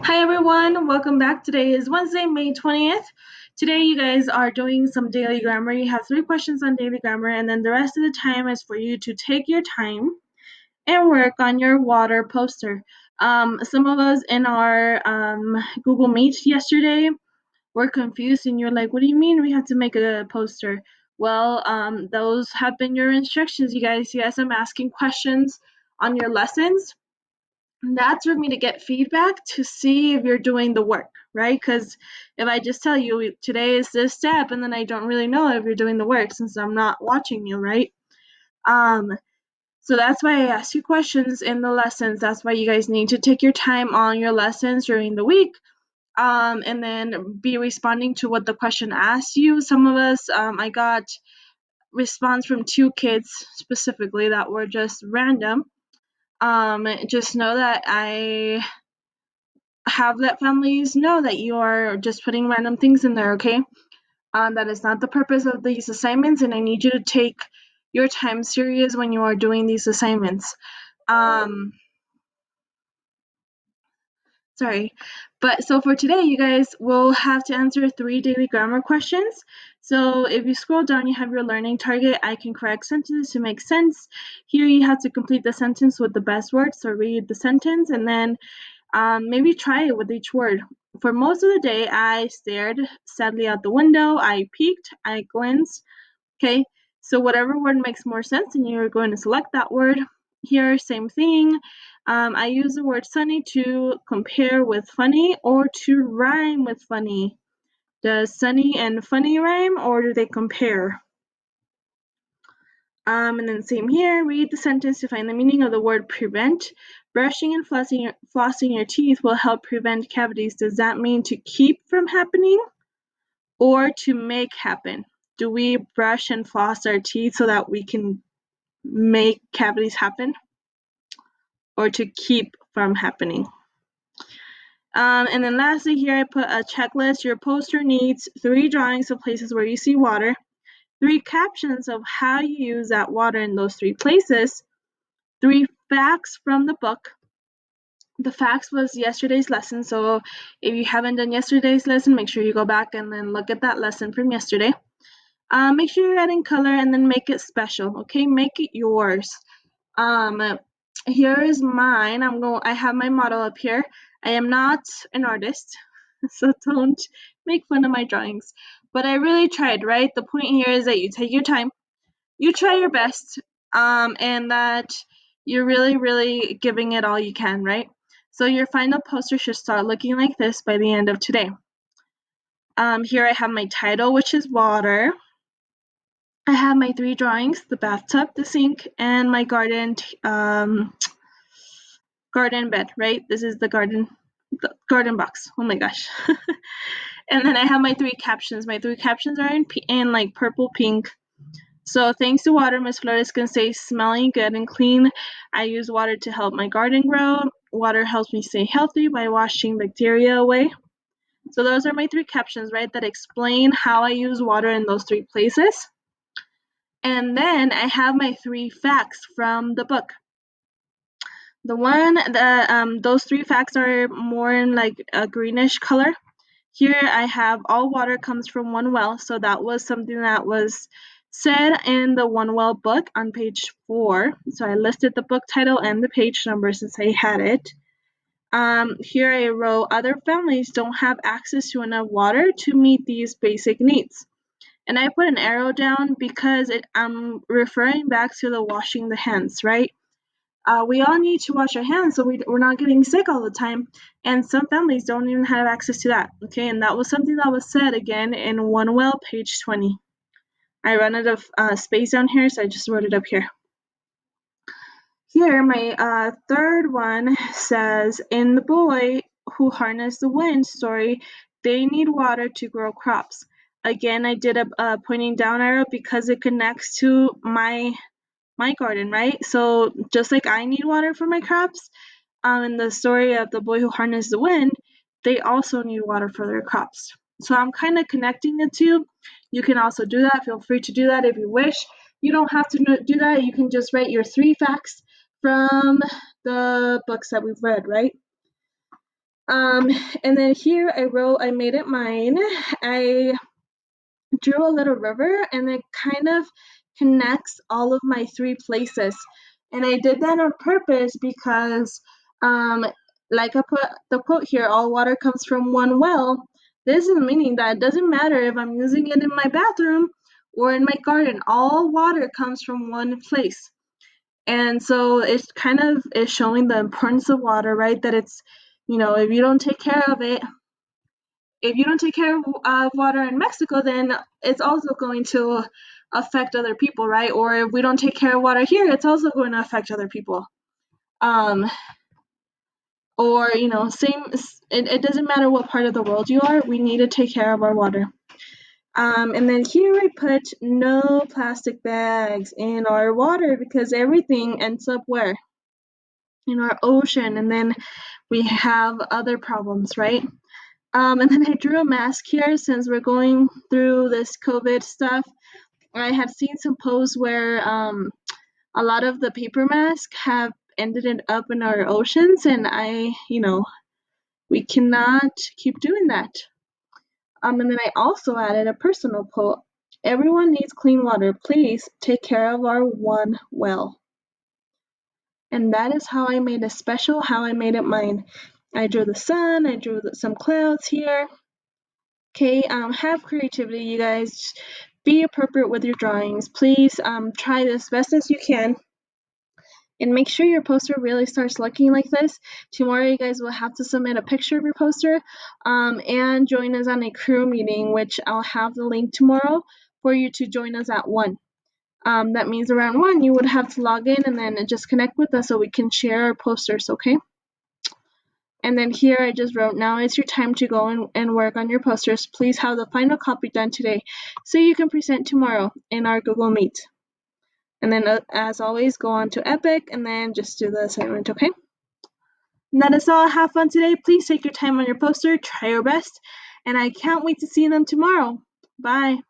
Hi everyone, welcome back. Today is Wednesday, May 20th. Today you guys are doing some daily grammar. You have 3 questions on daily grammar, and then the rest of the time is for you to take your time and work on your water poster. Some of us in our Google Meet yesterday were confused, and you're like, what do you mean we have to make a poster? Well, those have been your instructions, you guys. Yes, I'm asking questions on your lessons. That's for me to get feedback to see if you're doing the work, right? Because if I just tell you today is this step and then I don't really know if you're doing the work since I'm not watching you, right? Um, so that's why I ask you questions in the lessons. That's why you guys need to take your time on your lessons during the week. And then be responding to what the question asks you. Some of us, I got response from 2 kids specifically that were just random. Just know that I have let families know that you are just putting random things in there, okay? That is not the purpose of these assignments, and I need you to take your time serious when you are doing these assignments. Um, Sorry. But so for today, you guys will have to answer 3 daily grammar questions. So if you scroll down, you have your learning target. I can correct sentences to make sense. Here you have to complete the sentence with the best words. So read the sentence and then maybe try it with each word. For most of the day, I stared sadly out the window. I peeked. I glanced. Okay, so whatever word makes more sense, and you're going to select that word. Here, same thing. I use the word sunny to compare with funny or to rhyme with funny. Does sunny and funny rhyme or do they compare? And then same here, read the sentence to find the meaning of the word prevent. Brushing and flossing your teeth will help prevent cavities. Does that mean to keep from happening or to make happen? Do we brush and floss our teeth so that we can make cavities happen or to keep from happening? And then lastly here I put a checklist. Your poster needs 3 drawings of places where you see water, 3 captions of how you use that water in those 3 places, 3 facts from the book. The facts was yesterday's lesson, so if you haven't done yesterday's lesson, make sure you go back and then look at that lesson from yesterday. Make sure you're adding color and then make it special, okay? Make it yours. Here is mine. I have my model up here. I am not an artist, so don't make fun of my drawings. But I really tried, right? The point here is that you take your time, you try your best, and that you're really, really giving it all you can, right? So your final poster should start looking like this by the end of today. Here I have my title, which is water. I have my 3 drawings, the bathtub, the sink, and my garden bed, right? This is the garden box. Oh my gosh. And then I have my 3 captions. My 3 captions are in like purple pink. So thanks to water, Miss Flores can stay smelling good and clean. I use water to help my garden grow. Water helps me stay healthy by washing bacteria away. So those are my 3 captions, right, that explain how I use water in those 3 places. And then I have my 3 facts from the book. Those 3 facts are more in like a greenish color. Here I have all water comes from one well, so that was something that was said in the One Well book on page 4. So I listed the book title and the page number since I had it. Here I wrote, other families don't have access to enough water to meet these basic needs. And I put an arrow down because I'm referring back to the washing the hands, right? We all need to wash our hands so we're not getting sick all the time. And some families don't even have access to that. Okay, and that was something that was said again in One Well, page 20. I ran out of space down here, so I just wrote it up here. Here, my third one says, in the boy who harnessed the wind story, they need water to grow crops. Again, I did a pointing down arrow because it connects to my garden, right? So just like I need water for my crops, in the story of the boy who harnessed the wind, they also need water for their crops. So I'm kind of connecting the two. You can also do that. Feel free to do that if you wish. You don't have to do that. You can just write your 3 facts from the books that we've read, right? And then here I wrote, I made it mine. I drew a little river and it kind of connects all of my 3 places. And I did that on purpose because, like I put the quote here, all water comes from one well. This is meaning that it doesn't matter if I'm using it in my bathroom or in my garden, all water comes from one place. And so it's kind of is showing the importance of water, right? That it's, if you don't take care of it, if you don't take care of water in Mexico, then it's also going to affect other people, right? Or if we don't take care of water here, it's also going to affect other people. Um, or same. It doesn't matter what part of the world you are. We need to take care of our water. And then here I put no plastic bags in our water because everything ends up where? In our ocean, and then we have other problems, right? And then I drew a mask here since we're going through this COVID stuff. I have seen some posts where a lot of the paper masks have ended up in our oceans, and we cannot keep doing that. And then I also added a personal quote. Everyone needs clean water. Please take care of our one well. And that is how I made it special, how I made it mine. I drew the sun, I drew some clouds here. Okay, have creativity, you guys. Be appropriate with your drawings. Please try this best as you can. And make sure your poster really starts looking like this. Tomorrow you guys will have to submit a picture of your poster and join us on a crew meeting, which I'll have the link tomorrow for you to join us at 1. That means around 1 you would have to log in and then just connect with us so we can share our posters, okay? And then here I just wrote, now is your time to go and work on your posters. Please have the final copy done today so you can present tomorrow in our Google Meet. And then as always, go on to Epic and then just do the assignment, okay? And that is all. Have fun today. Please take your time on your poster, try your best, and I can't wait to see them tomorrow. Bye.